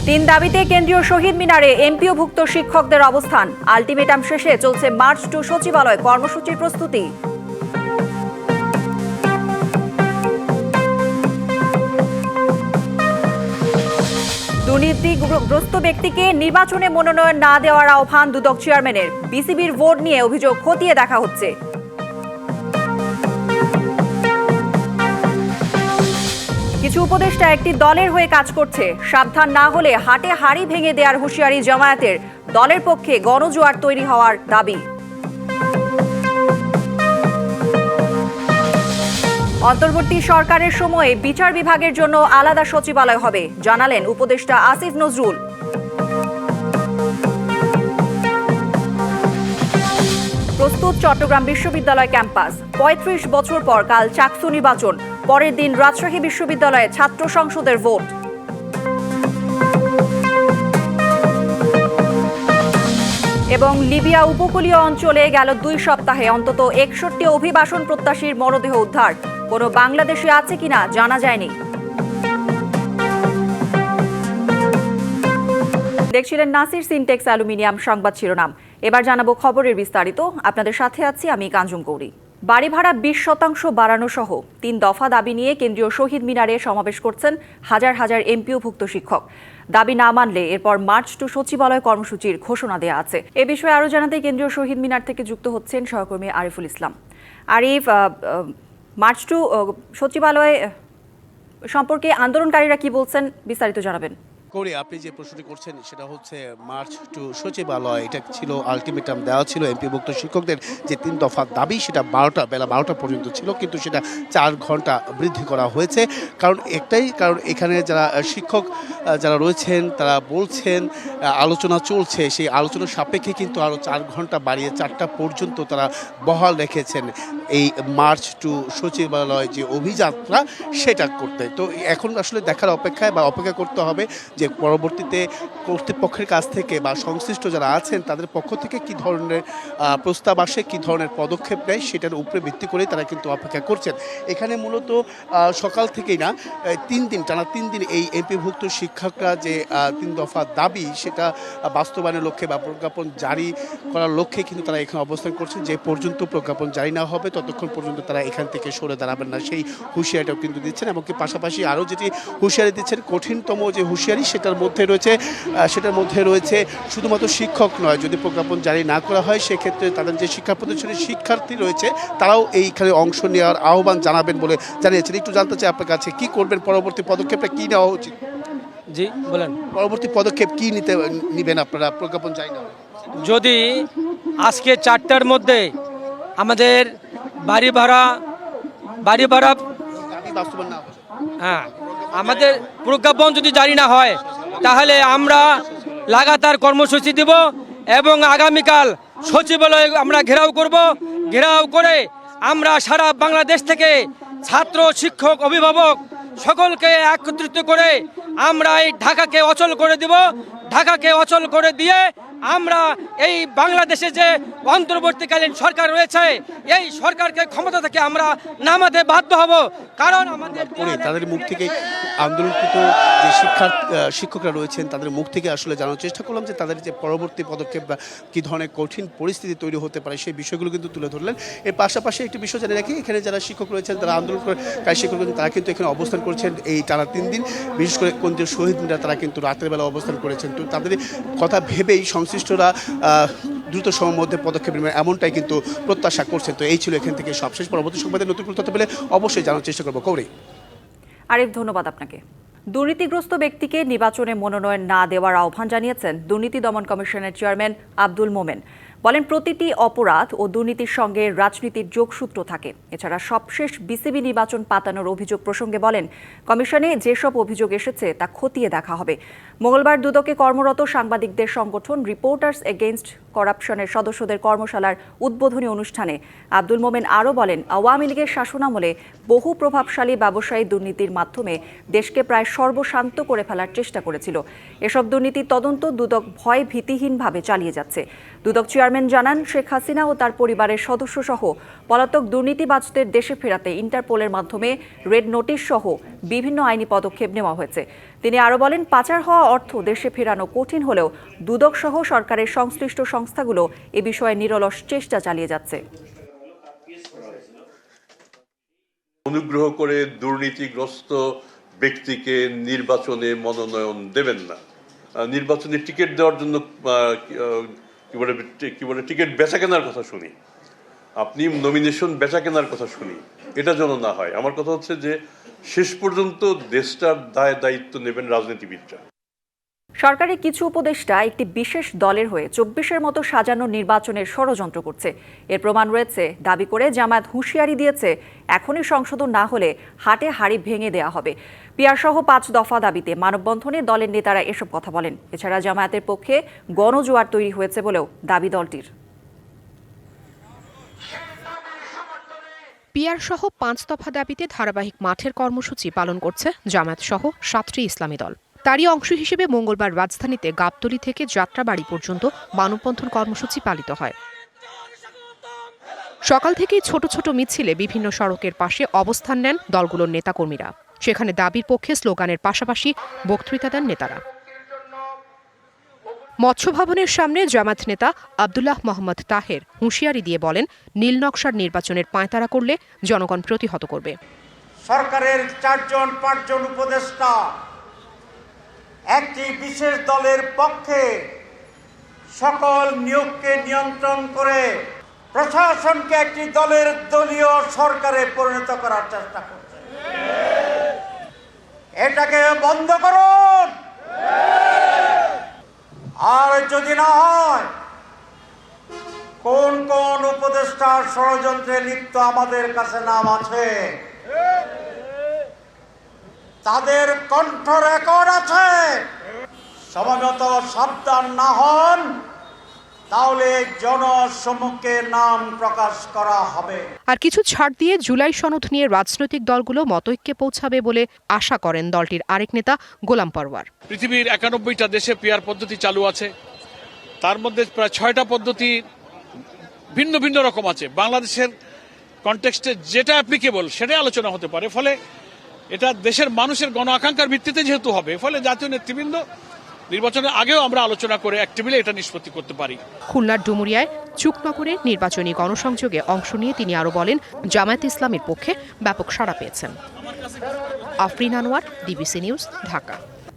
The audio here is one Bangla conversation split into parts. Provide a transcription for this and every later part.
তিন দাবিতে কেন্দ্রীয় শহীদ মিনারে এমপিওভুক্ত শিক্ষকদের অবস্থান। আলটিমেটাম শেষে চলছে মার্চ টু সচিবালয় কর্মসূচির প্রস্তুতি। দুর্নীতিগ্রস্ত ব্যক্তিকে নির্বাচনে মনোনয়ন না দেওয়ার আহ্বান দুদক চেয়ারম্যানের। বিসিবির ভোট নিয়ে অভিযোগ খতিয়ে দেখা হচ্ছে। কিছু উপদেষ্টা একটি দলের হয়ে কাজ করছে, সাবধান না হলে হাটে হাড়ি ভেঙে দেওয়ার হুঁশিয়ারি জামায়াতের। দলের পক্ষে গণজোয়ার তৈরি হওয়ার দাবি। অন্তর্বর্তী সরকারের সময়ে বিচার বিভাগের জন্য আলাদা সচিবালয় হবে, জানালেন উপদেষ্টা আসিফ নজরুল। প্রস্তুত চট্টগ্রাম বিশ্ববিদ্যালয় ক্যাম্পাস। ৩৫ বছর পর কাল চাকসু নির্বাচন। পরের দিন রাজশাহী বিশ্ববিদ্যালয়ে ছাত্র সংসদের ভোট। এবং লিবিয়া উপকূলীয় অঞ্চলে গেল 2 সপ্তাহে অন্তত 61 অভিবাসন প্রত্যাশীর মরদেহ উদ্ধার। কোনো বাংলাদেশি আছে কিনা জানা যায়নি। দেখছিলেন নাসির সিনটেক্স অ্যালুমিনিয়াম সংবাদ শিরোনাম। এবার জানাবো খবরের বিস্তারিত। আপনাদের সাথে আছি আমি কাঞ্জুম কৌরি। বাড়ি ভাড়া 20% বাড়ানো সহ 3 দফা দাবি নিয়ে কেন্দ্রীয় শহীদ মিনারে সমাবেশ করছেন হাজার হাজার এমপিওভুক্ত শিক্ষক। দাবি না মানলে এরপর মার্চ টু সচিবালয় কর্মসূচির ঘোষণা দেওয়া আছে। এ বিষয়ে আরও জানাতে কেন্দ্রীয় শহীদ মিনার থেকে যুক্ত হচ্ছেন সহকর্মী আরিফুল ইসলাম। আরিফ, মার্চ টু সচিবালয় সম্পর্কে আন্দোলনকারীরা কি বলছেন বিস্তারিত জানাবেন। কৌরি, আপনি যে প্রশ্নটি করছেন সেটা হচ্ছে মার্চ টু সচিবালয়। এটা ছিল আলটিমেটাম দেওয়া ছিল এমপিভুক্ত শিক্ষকদের যে 3 দফা দাবি, সেটা বেলা 12টা পর্যন্ত ছিল, কিন্তু সেটা 4 ঘন্টা বৃদ্ধি করা হয়েছে। কারণ এখানে যারা শিক্ষক যারা রয়েছেন তারা বলছেন আলোচনা চলছে, সেই আলোচনার সাপেক্ষে কিন্তু আরও 4 ঘন্টা বাড়িয়ে 4টা পর্যন্ত তারা বহাল রেখেছেন এই মার্চ টু সচিবালয় যে অভিযাত্রা সেটা করতে। তো এখন আসলে দেখার অপেক্ষায় বা অপেক্ষা করতে হবে যে পরবর্তীতে কর্তৃপক্ষের কাছ থেকে বা সংশ্লিষ্ট যারা আছেন তাদের পক্ষ থেকে কি ধরনের প্রস্তাব আসে, কি ধরনের পদক্ষেপ নেয়, সেটার উপরে ভিত্তি করে তারা কিন্তু অপেক্ষা করছেন। এখানে মূলত সকাল থেকেই না 3 দিন টানা 3 দিন এই এমপিভুক্ত শিক্ষকরা যে 3 দফা দাবি সেটা বাস্তবায়নের লক্ষ্যে বা প্রজ্ঞাপন জারি করার লক্ষ্যে কিন্তু তারা এখানে অবস্থান করছেন। যে পর্যন্ত প্রজ্ঞাপন জারি না হবে ততক্ষণ পর্যন্ত তারা এখান থেকে সরে দাঁড়াবেন না, সেই হুঁশিয়ারিটাও কিন্তু দিচ্ছেন। এমনকি পাশাপাশি আরও যেটি হুঁশিয়ারি দিচ্ছেন, কঠিনতম যে হুঁশিয়ারি সেটার মধ্যে রয়েছে শুধুমাত্র শিক্ষক নয়, যদি প্রজ্ঞাপন জারি না করা হয় সেক্ষেত্রে তাদের যে শিক্ষা প্রতিষ্ঠানের শিক্ষার্থী রয়েছে তারাও এইখানে অংশ নেওয়ার আহ্বান জানাবেন বলে জানিয়েছেন। একটু জানতে চাই আপনার কাছে কি করবেন, পরবর্তী পদক্ষেপটা কি নেওয়া উচিত? জি বলেন। পরবর্তী পদক্ষেপ কি নেবেন আপনারা প্রজ্ঞাপন জারি না? যদি আজকে 4টার মধ্যে আমাদের বাড়ি ভাড়া দাবি বাস্তবায়ন না হয়, হ্যাঁ আমাদের প্রজ্ঞাপন যদি জারি না হয় তাহলে আমরা লাগাতার কর্মসূচি দেব এবং আগামীকাল সচিবালয় আমরা ঘেরাও করব। ঘেরাও করে আমরা সারা বাংলাদেশ থেকে ছাত্র, শিক্ষক, অভিভাবক সকলকে একত্রিত করে আমরা এই ঢাকাকে অচল করে দিব। ঢাকাকে অচল করে দিয়ে আমরা এই বাংলাদেশে যে অন্তর্বর্তীকালীন সরকার রয়েছে এই সরকারকে ক্ষমতা থেকে আমরা নামাতে বাধ্য হব। কারণ আমাদের তাদের মুখ থেকে আন্দোলনকৃত যে শিক্ষকরা রয়েছেন তাদের মুখ থেকে আসলে জানার চেষ্টা করলাম যে তাদের যে পরবর্তী পদক্ষেপ বা কী ধরনের কঠিন পরিস্থিতি তৈরি হতে পারে সেই বিষয়গুলো কিন্তু তুলে ধরলেন। এর পাশাপাশি একটি বিষয় জানিয়ে রাখি, এখানে যারা শিক্ষক রয়েছেন তারা আন্দোলনকারী শিক্ষক রয়েছেন তারা কিন্তু এখানে অবস্থান করছেন এই টানা 3 দিন। বিশেষ করে কেন্দ্রীয় শহীদ মিনার তারা কিন্তু রাতের বেলা অবস্থান করেছেন। তো তাদের কথা ভেবেই সংশ্লিষ্টরা দ্রুত সময়ের মধ্যে পদক্ষেপ নেবেন এমনটাই কিন্তু প্রত্যাশা করছেন। তো এই ছিল এখান থেকে সবশেষ। পরবর্তী সংবাদে নতুন তথ্য পেলে অবশ্যই জানার চেষ্টা করবো। কৌরি। আরিফ, ধন্যবাদ আপনাকে। দুর্নীতিগ্রস্ত ব্যক্তিকে নির্বাচনে মনোনয়ন না দেওয়ার আহ্বান জানিয়েছেন দুর্নীতি দমন কমিশনের চেয়ারম্যান আব্দুল মোমেন। বলেন, প্রতিটি অপরাধ ও দুর্নীতির সঙ্গে রাজনীতির যোগসূত্র থাকে। এছাড়া সবশেষ বিসিবি নির্বাচন পাতানোর অভিযোগ প্রসঙ্গে বলেন, কমিশনে যেসব অভিযোগ এসেছে তা খতিয়ে দেখা হবে। মঙ্গলবার দুদকে কর্মরত সাংবাদিকদের সংগঠন রিপোর্টার্স এগেইনস্ট করাপশনের সদস্যদের কর্মশালার উদ্বোধনী অনুষ্ঠানে আব্দুল মোমেন আরও বলেন, আওয়ামী লীগের শাসনামলে বহু প্রভাবশালী ব্যবসায়ী দুর্নীতির মাধ্যমে দেশকে প্রায় সর্বশান্ত করে ফেলার চেষ্টা করেছিল। এসব দুর্নীতির তদন্ত দুদক ভয় ভীতিহীনভাবে চালিয়ে যাচ্ছে। দুদক চেয়ারম্যান চেয়ারম্যান জানান, শেখ হাসিনা ও তার পরিবারের সদস্যসহ পলাতক দুর্নীতিবাজদের দেশে ফেরাতে ইন্টারপোলের মাধ্যমে রেড নোটিশ সহ বিভিন্ন আইনি পদক্ষেপ নেওয়া হয়েছে। তিনি আরও বলেন, পাচার হওয়া অর্থ দেশে ফেরানো কঠিন হলেও দুদক সহ সরকারের সংশ্লিষ্ট সংস্থাগুলো এ বিষয়ে নিরলস চেষ্টা চালিয়ে যাচ্ছে। অনুগ্রহ করে দুর্নীতিগ্রস্ত ব্যক্তিকে নির্বাচনে মনোনয়ন দেবেন না। নির্বাচনে টিকিট দেওয়ার জন্য কি বলে টিকিট বেচা কেনার কথা শুনি, আপনি নমিনেশন বেচা কেনার কথা শুনি, এটা যেন না হয়। আমার কথা হচ্ছে যে শেষ পর্যন্ত দেশটার দায়িত্ব নেবেন রাজনীতিবিদরা। সরকারি কিছু উপদেষ্টা একটি বিশেষ দলের হয়ে ২৪-এর মতো সাজানো নির্বাচনের ষড়যন্ত্র করছে, এর প্রমাণ রয়েছে দাবি করে জামায়াত হুঁশিয়ারি দিয়েছে, এখনই সংশোধন না হলে হাটে হাড়ি ভেঙে দেওয়া হবে। পিয়ারসহ ৫ দফা দাবিতে মানববন্ধনে দলের নেতারা এসব কথা বলেন। এছাড়া জামায়াতের পক্ষে গণজোয়ার তৈরি হয়েছে বলেও দাবি দলটির। পিয়ারসহ ৫ দফা দাবিতে ধারাবাহিক মাঠের কর্মসূচি পালন করছে জামায়াতসহ ৭টি ইসলামী দল। তারই অংশ হিসেবে মঙ্গলবার রাজধানীতে গাবতলী থেকে যাত্রাবাড়ি পর্যন্ত মানববন্ধন কর্মসূচি পালিত হয়। সকাল থেকেই ছোট ছোট মিছিলে বিভিন্ন সড়কের পাশে অবস্থান নেন দলগুলোর নেতাকর্মীরা। সেখানে দাবির পক্ষে স্লোগানের পাশাপাশি বক্তৃতা দেন নেতারা। মৎস্য ভবনের সামনে জামায়াত নেতা আব্দুল্লাহ মোহাম্মদ তাহের হুঁশিয়ারি দিয়ে বলেন, নীল নকশার নির্বাচনের পাঁয়তারা করলে জনগণ প্রতিহত করবে। সরকারের ৪-৫ উপদেষ্টা একটি বিশেষ দলের পক্ষে সকল নিয়োগকে নিয়ন্ত্রণ করে প্রশাসনকে একটি দলীয় সরকারে পরিণত করার চেষ্টা করছে। এটাকে বন্ধ করুন, আর যদি না হয় কোন কোন উপদেষ্টার ষড়যন্ত্রে লিপ্ত আমাদের কাছে নাম আছে, তাদের কণ্ঠ রেকর্ড আছে। সময়মতো সাবধান না হন তাহলে জনসম্মুখে নাম প্রকাশ করা হবে। আর কিছু ছাড় দিয়ে জুলাই সনদ নিয়ে রাজনৈতিক দলগুলো মতৈক্যে পৌঁছাবে বলে আশা করেন দলটির আরেক নেতা গোলাম পরওয়ার। পৃথিবীর ৯১টা দেশে পিয়ার পদ্ধতি চালু আছে, তার মধ্যে প্রায় ৬টা পদ্ধতি ভিন্ন ভিন্ন রকম আছে। বাংলাদেশের কনটেক্সটে যেটা অ্যাপ্লিকেবল সেটাই আলোচনা হতে পারে। ফলে এটা দেশের মানুষের গণ আকাঙ্ক্ষার ভিত্তিতে যেহেতু হবে, ফলে জাতীয় নেতৃবৃন্দ নির্বাচনের আগেও আমরা আলোচনা করে এক টেবিলে এটা নিষ্পত্তি করতে পারি। খুলনার ডুমুরিয়ায় চুকনগরে নির্বাচনী গণসংযোগে অংশ নিয়ে তিনি আরও বলেন, জামায়াত ইসলামীর পক্ষে ব্যাপক সাড়া পেয়েছেন। Afrin Anwar, DBC news, Dhaka.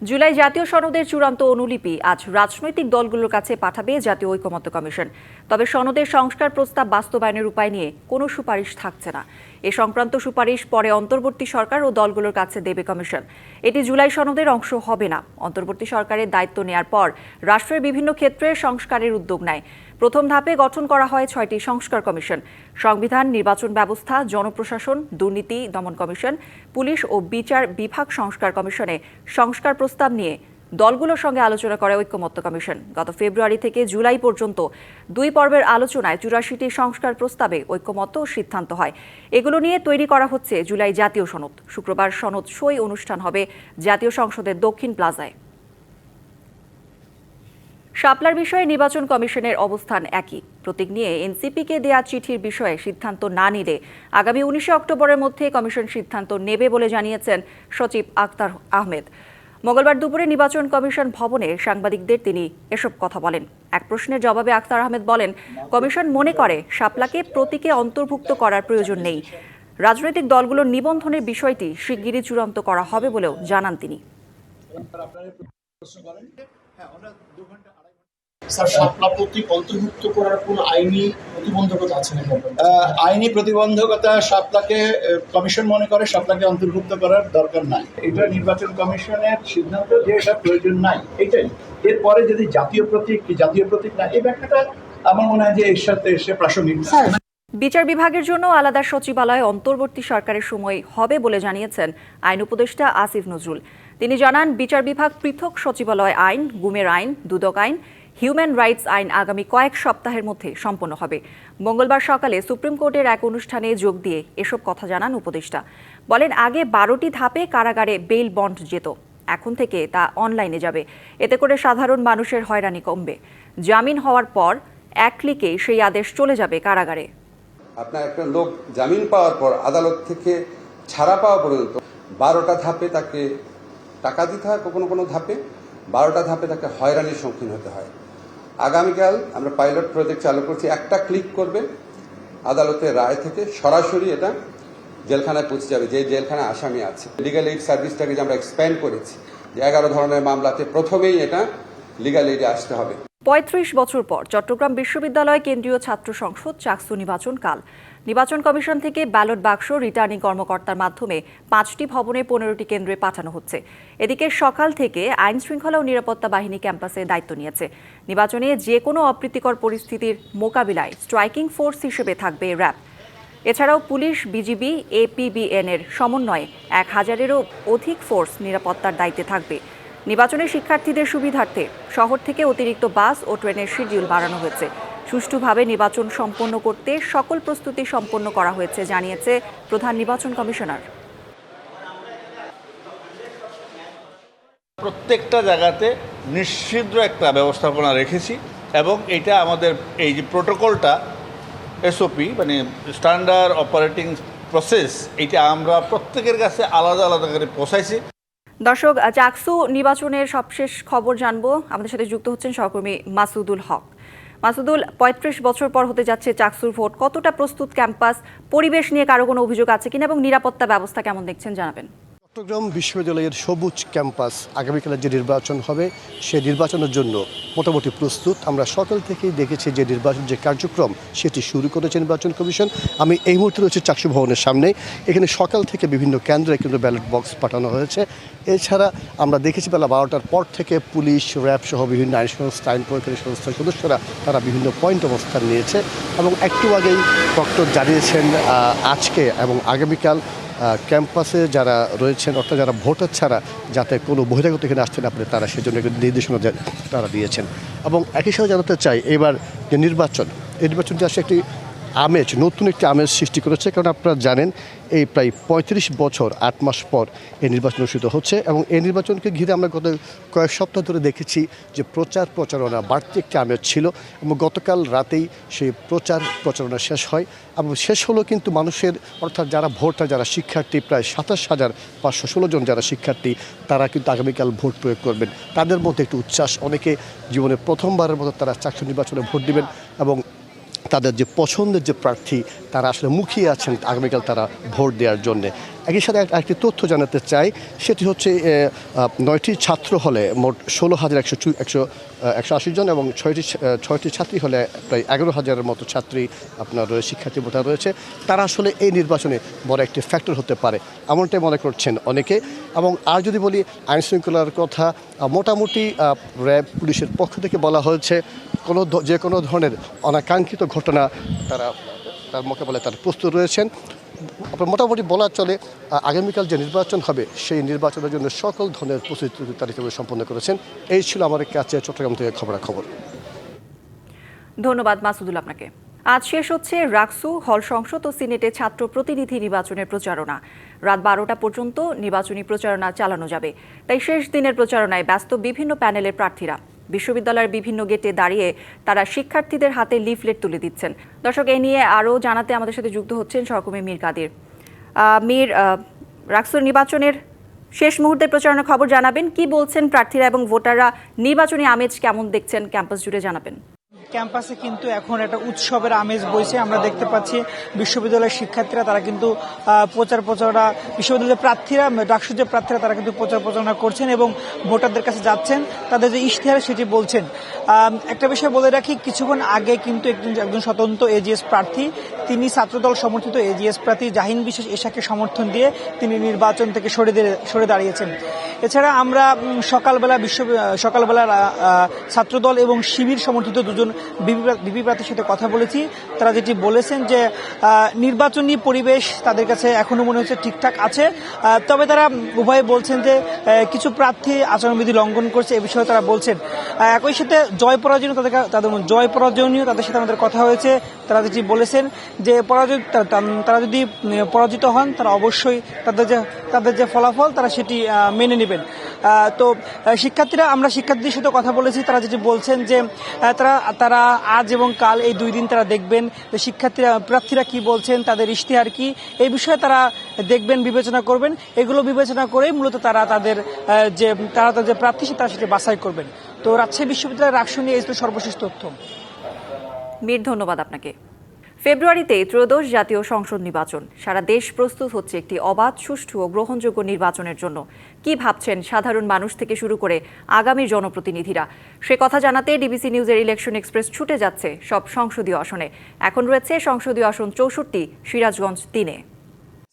জুলাই জাতীয় সনদের চূড়ান্ত অনুলিপি আজ রাজনৈতিক দলগুলোর কাছে পাঠাবে জাতীয় ঐকমত্য কমিশন। তবে সনদের সংস্কার প্রস্তাব বাস্তবায়নের উপায় নিয়ে কোনো সুপারিশ থাকছে না। এ সংক্রান্ত সুপারিশ পরে অন্তর্বর্তী সরকার ও দলগুলোর কাছে দেবে কমিশন। এটি জুলাই সনদের অংশ হবে না। অন্তর্বর্তী সরকারের দায়িত্ব নেয়ার পর রাষ্ট্রের বিভিন্ন ক্ষেত্রে সংস্কারের উদ্যোগ নেয়। প্রথম ধাপে গঠন করা হয় ৬টি সংস্কার কমিশন: সংবিধান, নির্বাচন ব্যবস্থা, জনপ্রশাসন, দুর্নীতি দমন কমিশন, পুলিশ ও বিচার বিভাগ সংস্কার কমিশনে সংস্কার প্রস্তাব নিয়ে দলগুলোর সঙ্গে আলোচনা করে ঐকমত্য কমিশন। গত ফেব্রুয়ারি থেকে জুলাই পর্যন্ত ২ পর্বের আলোচনায় ৮৪টি সংস্কার প্রস্তাবে ঐকমত্য সিদ্ধান্ত হয়। এগুলো নিয়ে তৈরি করা হচ্ছে জুলাই জাতীয় সনদ। শুক্রবার সনদ সই অনুষ্ঠান হবে জাতীয় সংসদের দক্ষিণ প্লাজায়। শাপলার বিষয়ে নির্বাচন কমিশনের অবস্থান একই। প্রতীক নিয়ে এনসিপিকে দেয়া চিঠির বিষয়ে সিদ্ধান্ত না নিলে আগামী ১৯ অক্টোবরের মধ্যে কমিশন সিদ্ধান্ত নেবে বলে জানিয়েছেন সচিব আক্তার আহমেদ। মঙ্গলবার দুপুরে নির্বাচন কমিশন ভবনে সাংবাদিকদের তিনি এসব কথা বলেন। এক প্রশ্নের জবাবে আক্তার আহমেদ বলেন, কমিশন মনে করে শাপলাকে প্রতীকে অন্তর্ভুক্ত করার প্রয়োজন নেই। রাজনৈতিক দলগুলোর নিবন্ধনের বিষয়টি শিগগিরই চূড়ান্ত করা হবে বলেও জানান তিনি। স্যার, শাপলা প্রতীক অন্তর্ভুক্ত করার কোন আইনি প্রতিবন্ধকতা আছে নাকি? আইনি প্রতিবন্ধকতা শাপলাকে কমিশন মনে করে শাপলাকে অন্তর্ভুক্ত করার দরকার নাই। এটা নির্বাচন কমিশনের সিদ্ধান্ত যে এটা প্রয়োজন নাই, এটাই। এরপরে যদি জাতীয় প্রতীক না, এই ব্যাখ্যাটা আমার মনে হয় যে এর সাথে এসে প্রাসঙ্গিক। বিচার বিভাগের জন্য আলাদা সচিবালয় অন্তর্বর্তী সরকারের সময় হবে বলে জানিয়েছেন আইন উপদেষ্টা আসিফ নজরুল। তিনি জানান, বিচার বিভাগ পৃথক সচিবালয় আইন, গুমের আইন, দুদক আইন, হিউম্যান রাইটস আইন আগামী কয়েক সপ্তাহের মধ্যে সম্পন্ন হবে। মঙ্গলবার সকালে সুপ্রিম কোর্টের এক অনুষ্ঠানে যোগ দিয়ে এসব কথা জানান উপদেষ্টা। বলেন, আগে ১২টি ধাপে কারাগারে বেইল বন্ড যেত, এখন থেকে তা অনলাইনে যাবে। এতে করে সাধারণ মানুষের হয়রানি কমবে। জামিন হওয়ার পর এক ক্লিকে সেই আদেশ চলে যাবে কারাগারে। আপনার একটা লোক জামিন পাওয়ার পর আদালত থেকে ছাড়া পাওয়া পর্যন্ত 12টা ধাপে তাকে টাকা দিতে হয়, কোনো ধাপে 12টা ধাপে তাকে হয়রানির সম্মুখীন হতে হয়। আগামীকাল আমরা পাইলট প্রজেক্ট চালু করছি, একটা ক্লিক করবে আদালতের রায় থেকে সরাসরি এটা জেলখানায় পৌঁছে যাবে, যে জেলখানায় আসামি আছে। লিগ্যাল এইড সার্ভিসটাকে যে আমরা এক্সপ্যান্ড করেছি, যে 11 ধরনের মামলাতে প্রথমেই এটা লিগ্যাল এইডে আসতে হবে। ৩৫ বছর পর চট্টগ্রাম বিশ্ববিদ্যালয় কেন্দ্রীয় ছাত্র সংসদ চাকসু নির্বাচন কাল। নির্বাচন কমিশন থেকে ব্যালট বাক্স রিটার্নিং কর্মকর্তার মাধ্যমে 5টি ভবনে 15টি কেন্দ্রে পাঠানো হচ্ছে। এদিকে সকাল থেকে আইন শৃঙ্খলা ও নিরাপত্তা বাহিনী ক্যাম্পাসে দায়িত্ব নিয়েছে। নির্বাচনে যে কোনো অপ্রীতিকর পরিস্থিতির মোকাবিলায় স্ট্রাইকিং ফোর্স হিসেবে থাকবে র্যাব। এছাড়াও পুলিশ, বিজিবি, এপিবিএন এর সমন্বয়ে 1000-এরও অধিক ফোর্স নিরাপত্তার দায়িত্বে থাকবে। নির্বাচনে শিক্ষার্থীদের সুবিধার্থে শহর থেকে অতিরিক্ত বাস ও ট্রেনের শিডিউল বাড়ানো হয়েছে। সুষ্ঠুভাবে নির্বাচন সম্পন্ন করতে সকল প্রস্তুতি সম্পন্ন করা হয়েছে জানিয়েছে প্রধান নির্বাচন কমিশনার। প্রত্যেকটা জায়গাতে নিশ্চিদ্র একটা ব্যবস্থাপনা রেখেছি এবং এটা আমাদের এই যে প্রোটোকলটা এসওপি মানে স্ট্যান্ডার্ড অপারেটিং প্রসেস, এটা আমরা প্রত্যেকের কাছে আলাদা আলাদা করে পৌঁছাইছি। দর্শক, চাকসু নির্বাচনের সবশেষ খবর জানবো। আমাদের সাথে যুক্ত হচ্ছেন সহকর্মী মাসুদুল হক। মাসুদুল, 35 বছর পর হতে যাচ্ছে চাকসুর ভোট, কতটা প্রস্তুত ক্যাম্পাস? পরিবেশ নিয়ে কারো কোনো অভিযোগ আছে কিনা এবং নিরাপত্তা ব্যবস্থা কেমন দেখছেন জানাবেন। চট্টগ্রাম বিশ্ববিদ্যালয়ের সবুজ ক্যাম্পাস আগামীকালের যে নির্বাচন হবে সেই নির্বাচনের জন্য মোটামুটি প্রস্তুত। আমরা সকাল থেকেই দেখেছি যে নির্বাচন যে কার্যক্রম সেটি শুরু করেছে নির্বাচন কমিশন। আমি এই মুহূর্তে রয়েছে চাকসু ভবনের সামনে। এখানে সকাল থেকে বিভিন্ন কেন্দ্রে কিন্তু ব্যালট বক্স পাঠানো হয়েছে। এছাড়া আমরা দেখেছি বেলা 12টার পর থেকে পুলিশ, র্যাব সহ বিভিন্ন আইন সংস্থা, আইন প্রয়োগকারী সংস্থার সদস্যরা তারা বিভিন্ন পয়েন্ট অবস্থান নিয়েছে এবং একটু আগেই প্রক্টর জানিয়েছেন আজকে এবং আগামীকাল ক্যাম্পাসে যারা রয়েছেন অর্থাৎ যারা ভোটার ছাড়া যাতে কোনো বহিরাগত এখানে আসতে না পারে তারা সেজন্য একটা নির্দেশনা তারা দিয়েছেন। এবং একই সাথে জানাতে চাই এবার যে নির্বাচন, এই নির্বাচনটি আসলে একটি আমেজ, নতুন একটি আমেজ সৃষ্টি করেছে। কারণ আপনারা জানেন এই প্রায় 35 বছর 8 মাস পর এই নির্বাচন অনুষ্ঠিত হচ্ছে এবং এই নির্বাচনকে ঘিরে আমরা গত কয়েক সপ্তাহ ধরে দেখেছি যে প্রচারণা বাড়তি একটি আমেজ ছিল এবং গতকাল রাতেই সেই প্রচারণা শেষ হয় এবং শেষ হলো কিন্তু মানুষের অর্থাৎ যারা ভোটার, যারা শিক্ষার্থী, প্রায় 27,516 জন যারা শিক্ষার্থী তারা কিন্তু আগামীকাল ভোট প্রয়োগ করবেন। তাদের মধ্যে একটু উচ্ছ্বাস, অনেকে জীবনে প্রথমবারের মতো তারা চাকসু নির্বাচনে ভোট দিবেন এবং তাদের যে পছন্দের যে প্রার্থী তারা আসলে মুখিয়ে আছেন আগামীকাল তারা ভোট দেওয়ার জন্যে। একই সাথে একটি তথ্য জানাতে চাই, সেটি হচ্ছে 9টি ছাত্র হলে মোট 16,180 জন এবং 6টি ছাত্রী হলে প্রায় 11,000-এর মতো ছাত্রী আপনার শিক্ষার্থী ভোটার রয়েছে। তারা আসলে এই নির্বাচনে বড় একটি ফ্যাক্টর হতে পারে এমনটাই মনে করছেন অনেকে। এবং আর যদি বলি আইন শৃঙ্খলার কথা, মোটামুটি র্যাব, পুলিশের পক্ষ থেকে বলা হয়েছে যে কোনো ধরনের অনাকাঙ্ক্ষিত ঘটনা তার মোকাবেলায় তারা প্রস্তুত রয়েছেন। মোটামুটি বলা চলে আগামীকাল যে নির্বাচন হবে সেই নির্বাচনের জন্য সকল ধরনের প্রস্তুতি তারিখভাবে সম্পন্ন করেছেন। এই ছিল আমার কাছে চট্টগ্রাম থেকে খবর। ধন্যবাদ মাসুদুল আপনাকে। আজ শেষ হচ্ছে রাকসু, হল সংসদ ও সিনেটে ছাত্র প্রতিনিধি নির্বাচনের প্রচারণা। রাত 12টা পর্যন্ত নির্বাচনী প্রচারণা চালানো যাবে। তাই শেষ দিনের প্রচারণায় ব্যস্ত বিভিন্ন প্যানেলের প্রার্থীরা। বিশ্ববিদ্যালয়ের বিভিন্ন গেটে দাঁড়িয়ে তারা শিক্ষার্থীদের হাতে লিফলেট তুলে দিচ্ছেন। দর্শক, এ নিয়ে আরও জানাতে আমাদের সাথে যুক্ত হচ্ছেন সহকর্মী মীর কাদির। মীর, রাকসুর নির্বাচনের শেষ মুহূর্তের প্রচারণার খবর জানাবেন। কি বলছেন প্রার্থীরা এবং ভোটাররা? নির্বাচনী আমেজ কেমন দেখছেন ক্যাম্পাস জুড়ে জানাবেন। ক্যাম্পাসে কিন্তু এখন একটা উৎসবের আমেজ বইছে। আমরা দেখতে পাচ্ছি বিশ্ববিদ্যালয়ের শিক্ষার্থীরা তারা কিন্তু প্রচারণা, বিশ্ববিদ্যালয়ের প্রার্থীরা, ডাকসুর যে প্রার্থীরা তারা কিন্তু প্রচারণা করছেন এবং ভোটারদের কাছে যাচ্ছেন, তাদের যে ইশতেহার সেটি বলছেন। একটা বিষয় বলে রাখি, কিছুক্ষণ আগে কিন্তু একজন স্বতন্ত্র এজিএস প্রার্থী, তিনি ছাত্রদল সমর্থিত এজিএস প্রার্থী জাহিন বিশেষ এশাকে সমর্থন দিয়ে তিনি নির্বাচন থেকে সরে দাঁড়িয়েছেন। এছাড়া আমরা সকালবেলা ছাত্রদল এবং শিবির সমর্থিত দুজন বিপি প্রার্থীর সাথে কথা বলেছি। তারা যেটি বলেছেন যে নির্বাচনী পরিবেশ তাদের কাছে এখনো মনে হচ্ছে ঠিকঠাক আছে, তবে তারা উভয়ে বলছেন যে কিছু প্রার্থী আচরণবিধি লঙ্ঘন করছে, এ বিষয়ে তারা বলছেন। একই সাথে জয় পরাজয় তাদের সাথে আমাদের কথা হয়েছে। তারা যেটি বলেছেন যে তারা যদি পরাজিত হন তারা অবশ্যই তাদের যে ফলাফল তারা সেটি মেনে নেবেন। তো আমরা শিক্ষার্থীদের সাথে কথা বলেছি, তারা যেটি বলছেন যে তারা আজ এবং কাল এই 2 দিন তারা দেখবেন যে প্রার্থীরা কি বলছেন, তাদের ইশতেহার কি, এই বিষয়ে তারা দেখবেন, বিবেচনা করবেন। এগুলো বিবেচনা করেই মূলত তারা তাদের যে প্রার্থী তারা সেটি বাছাই করবেন। তো রাজশাহী বিশ্ববিদ্যালয়ের রাকসু নিয়ে এই তো সর্বশেষ তথ্য। মীর, ধন্যবাদ আপনাকে। ফেব্রুয়ারিতে ত্রয়োদশ জাতীয় সংসদ নির্বাচন। সারা দেশ প্রস্তুত হচ্ছে একটি অবাধ, সুষ্ঠু ও গ্রহণযোগ্য নির্বাচনের জন্য। কি ভাবছেন সাধারণ মানুষ থেকে শুরু করে আগামী জনপ্রতিনিধিরা? সে কথা জানাতে ডিবিসি নিউজের ইলেকশন এক্সপ্রেস ছুটে যাচ্ছে সব সংসদীয় আসনে। এখন রয়েছে সংসদীয় আসন 64, সিরাজগঞ্জ 3-এ।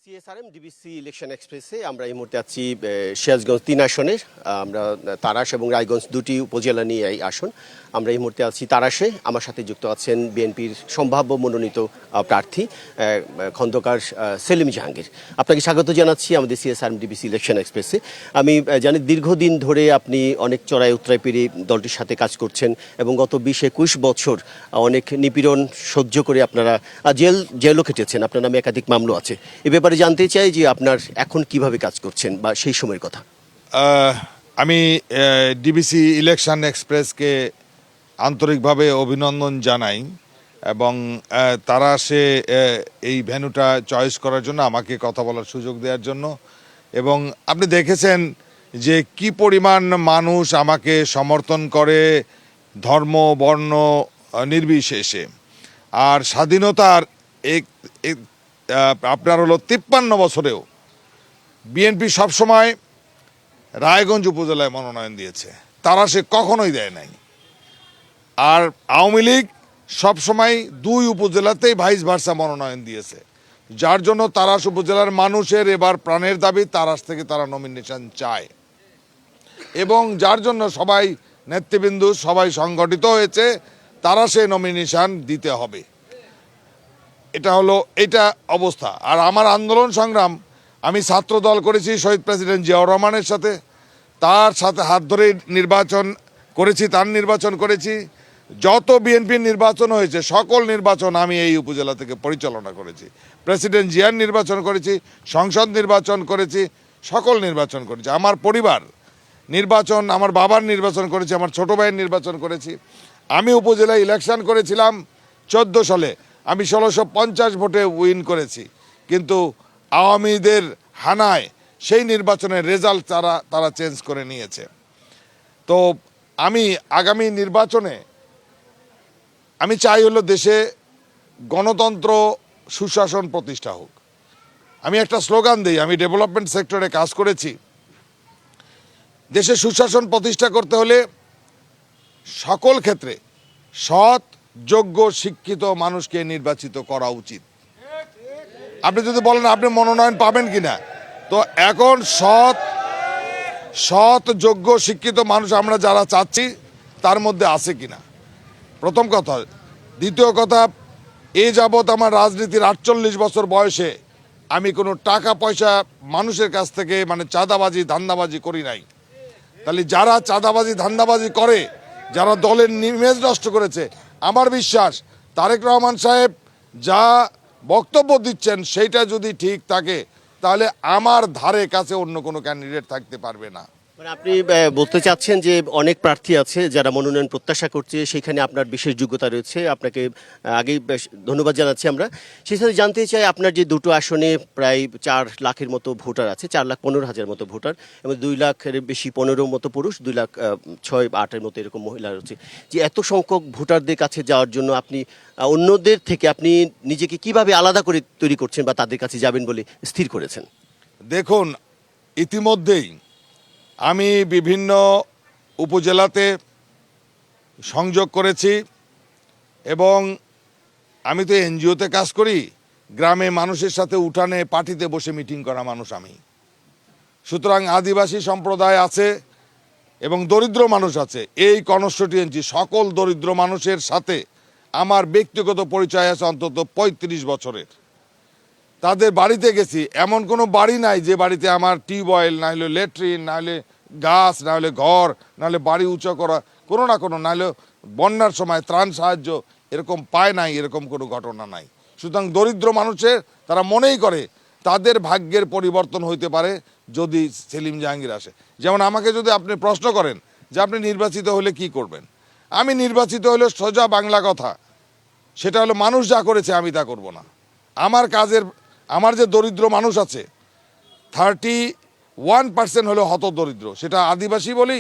সিএসআরএম ডিবিসি ইলেকশন এক্সপ্রেসে আমরা এই মুহূর্তে আছি সিরাজগঞ্জ 3 আসনের। আমরা তারাশ এবং রায়গঞ্জ 2টি উপজেলা নিয়ে এই আসন। আমরা এই মুহূর্তে আছি তারাশে। আমার সাথে যুক্ত আছেন বিএনপির সম্ভাব্য মনোনীত প্রার্থী খন্দকার সেলিম জাহাঙ্গীর। আপনাকে স্বাগত জানাচ্ছি আমাদের সিএসআরএম ডিবিসি ইলেকশন এক্সপ্রেসে। আমি জানি দীর্ঘদিন ধরে আপনি অনেক চড়াই উতরাই পেরিয়ে দলটির সাথে কাজ করছেন এবং গত 20-21 বছর অনেক নিপীড়ন সহ্য করে আপনারা জেলও কেটেছেন। আপনার নামে একাধিক মামলা আছে। এ ব্যাপারে জানতে চাই যে আপনার এখন কিভাবে কাজ করছেন বা সেই সময়ের কথা। আমি ডিবিসি ইলেকশন এক্সপ্রেসকে আন্তরিকভাবে অভিনন্দন জানাই এবং তারা এই ভেন্যুটা চয়েস করার জন্য, আমাকে কথা বলার সুযোগ দেওয়ার জন্য। এবং আপনি দেখেছেন যে কি পরিমাণ মানুষ আমাকে সমর্থন করে ধর্ম বর্ণ নির্বিশেষে। আর স্বাধীনতার আপনার হলো 53 বছরেও বিএনপি সবসময় রায়গঞ্জ উপজেলায় মনোনয়ন দিয়েছে, তারা কখনোই দেয় নাই। আর আওয়ামী লীগ সবসময় 2 উপজেলাতেই ভাইস ভার্সা মনোনয়ন দিয়েছে, যার জন্য তারাস উপজেলার মানুষের এবার প্রাণের দাবি তারাস থেকে তারা নমিনেশন চায় এবং যার জন্য সবাই নেতৃবৃন্দ সবাই সংগঠিত হয়েছে, তারাসে নমিনেশন দিতে হবে। এটা অবস্থা। আর আমার আন্দোলন সংগ্রাম, আমি ছাত্র দল করেছি শহীদ প্রেসিডেন্ট জিয়াউর রহমানের সাথে, তার সাথে হাত ধরে নির্বাচন করেছি। যত বিএনপির নির্বাচন হয়েছে সকল নির্বাচন আমি এই উপজেলা থেকে পরিচালনা করেছি। প্রেসিডেন্ট জিয়ার নির্বাচন করেছি, সংসদ নির্বাচন করেছি, সকল নির্বাচন করেছি। আমার পরিবার নির্বাচন, আমার বাবার নির্বাচন করেছি, আমার ছোট ভাইয়ের নির্বাচন করেছি। আমি উপজেলায় ইলেকশন করেছিলাম 14 সালে, আমি 1650 ভোটে উইন করেছি, কিন্তু আওয়ামীদের হানায় সেই নির্বাচনের রেজাল্ট তারা চেঞ্জ করে নিয়েছে। তো আমি আগামী নির্বাচনে আমি চাই হলো দেশে গণতন্ত্র সুশাসন প্রতিষ্ঠা হোক। আমি একটা স্লোগান দিই, আমি ডেভেলপমেন্ট সেক্টরে কাজ করেছি। দেশে সুশাসন প্রতিষ্ঠা করতে হলে সকল ক্ষেত্রে সৎ, যোগ্য, শিক্ষিত মানুষকে নির্বাচিত করা উচিত। আপনি যদি বলেন আপনি মনোনয়ন পাবেন কিনা, তো এখন সৎ, যোগ্য, শিক্ষিত মানুষ আমরা যারা চাচ্ছি তার মধ্যে আছে কিনা, প্রথম কথা। দ্বিতীয় কথা, এই যাবৎ আমার রাজনীতির 48 বছর বয়সে আমি কোনো টাকা পয়সা মানুষের কাছ থেকে চাঁদাবাজি ধান্দাবাজি করি নাই। তাহলে যারা চাঁদাবাজি ধান্দাবাজি করে, যারা দলের ইমেজ নষ্ট করেছে, আমার বিশ্বাস তারেক রহমান সাহেব যা বক্তব্য দিচ্ছেন সেইটা যদি ঠিক থাকে তাহলে আমার ধারে কাছে অন্য কোনো ক্যান্ডিডেট থাকতে পারবে না। আপনি বলতে চাচ্ছেন যে অনেক প্রার্থী আছে যারা মনোনয়ন প্রত্যাশা করছে, সেখানে আপনার বিশেষ যোগ্যতা রয়েছে। আপনাকে আগেই ধন্যবাদ জানাচ্ছি আমরা। সেই সাথে জানতে চাই, আপনার যে 2টো আসনে প্রায় 4 লাখের মতো ভোটার আছে, 4,15,000 মতো ভোটার এবং 2 লাখের বেশি 15 মতো পুরুষ, 2,06,8 মতো এরকম মহিলা রয়েছে। যে এত সংখ্যক ভোটারদের কাছে যাওয়ার জন্য আপনি অন্যদের থেকে আপনি নিজেকে কিভাবে আলাদা করে তৈরি করছেন বা তাদের কাছে যাবেন বলে স্থির করেছেন? দেখুন, ইতিমধ্যেই আমি বিভিন্ন উপজেলাতে সংযোগ করেছি এবং আমি তো এনজিওতে কাজ করি, গ্রামে মানুষের সাথে উঠানে পার্টিতে বসে মিটিং করা মানুষ আমি। সুতরাং আদিবাসী সম্প্রদায় আছে এবং দরিদ্র মানুষ আছে। এই কনস্টিটিউয়েন্সি সকল দরিদ্র মানুষের সাথে আমার ব্যক্তিগত পরিচয় আছে অন্তত 35 বছরের। তাদের বাড়িতে গেছি, এমন কোনো বাড়ি নাই যে বাড়িতে আমার টিউবওয়েল না হলে ল্যাট্রিন না হলে গাছ না হলে ঘর না হলে বাড়ি উঁচু করা কোনো না কোনো, না হলে বন্যার সময় ত্রাণ সাহায্য এরকম পায় নাই, এরকম কোনো ঘটনা নাই। সুতরাং দরিদ্র মানুষের তারা মনেই করে তাদের ভাগ্যের পরিবর্তন হইতে পারে যদি সেলিম জাহাঙ্গীর আসে। যেমন আমাকে যদি আপনি প্রশ্ন করেন যে আপনি নির্বাচিত হলে কি করবেন, আমি নির্বাচিত হলে সোজা বাংলা কথা, সেটা হলো মানুষ যা করেছে আমি তা করব না। আমার যে দরিদ্র মানুষ আছে 31% হলো হতদরিদ্র, সেটা আদিবাসী বলি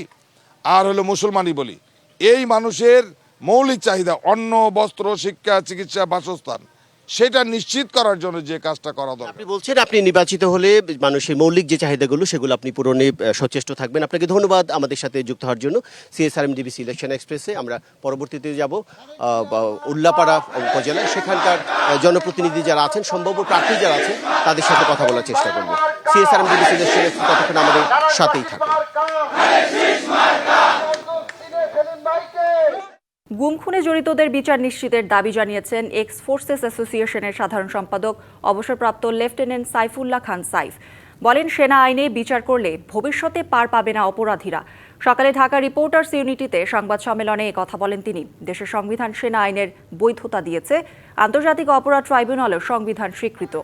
আর হলো মুসলমানই বলি। এই মানুষের মৌলিক চাহিদা অন্ন, বস্ত্র, শিক্ষা, চিকিৎসা, বাসস্থান, সেটা নিশ্চিত করার জন্য যে কাজটা করা দরকার। আপনি বলছেন আপনি নির্বাচিত হলে মানুষের মৌলিক যে চাহিদাগুলো সেগুলো আপনি পূরণে সচেষ্ট থাকবেন। আপনাকে ধন্যবাদ আমাদের সাথে যুক্ত হওয়ার জন্য। CSRM-DBC ইলেকশন এক্সপ্রেসে আমরা পরবর্তীতে যাব উল্লাপাড়া উপজেলায়, সেখানকার জনপ্রতিনিধি যারা আছেন, সম্ভাব্য প্রার্থী যারা আছেন, তাদের সাথে কথা বলার চেষ্টা করব। CSRM-DBC ইলেকশন এক্সপ্রেস ততক্ষণ আমাদের সাথেই থাকবে। গুম খুনে জড়িতদের বিচার নিশ্চিতের দাবি জানিয়েছেন এক্স ফোর্সেস অ্যাসোসিয়েশনের সাধারণ সম্পাদক অবসরপ্রাপ্ত লেফটেন্যান্ট সাইফুল্লাহ খান সাইফ। বলেন, সেনা আইনে বিচার করলে ভবিষ্যতে পার পাবে না অপরাধীরা। সকালে ঢাকা রিপোর্টার্স ইউনিটিতে সংবাদ সম্মেলনে এ কথা বলেন তিনি। দেশের সংবিধান সেনা আইনের বৈধতা দিয়েছে, আন্তর্জাতিক অপরাধ ট্রাইব্যুনালও সংবিধান স্বীকৃত।